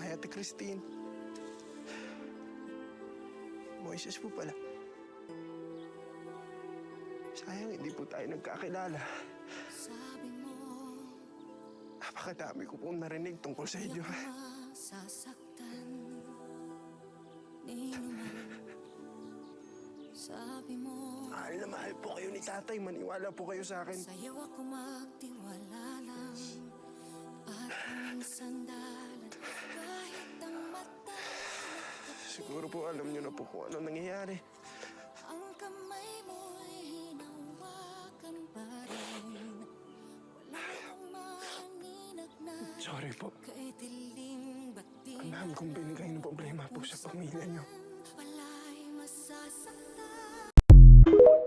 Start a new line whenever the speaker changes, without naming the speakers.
kay Ate Christine. Moises po pala. Sayang, hindi po tayo nagkakilala.
Sabi mo,
napakadami ko pong narinig tungkol sa inyo.
Sasaktan ni naman. Sabi mo,
Mahal na mahal po kayo ni tatay. Maniwala po kayo sa akin.
sa'yo ako magtiwala lang. At ang sandalan, kahit ang mata
Siguro po alam niyo na po kung ano nangyayari.
ang kamay mo'y hinawakan pa rin. Wala akong maninag
Sorry po.
kay dilim ba't di
Ang dami kong binigay ng problema po sa pamilya niyo.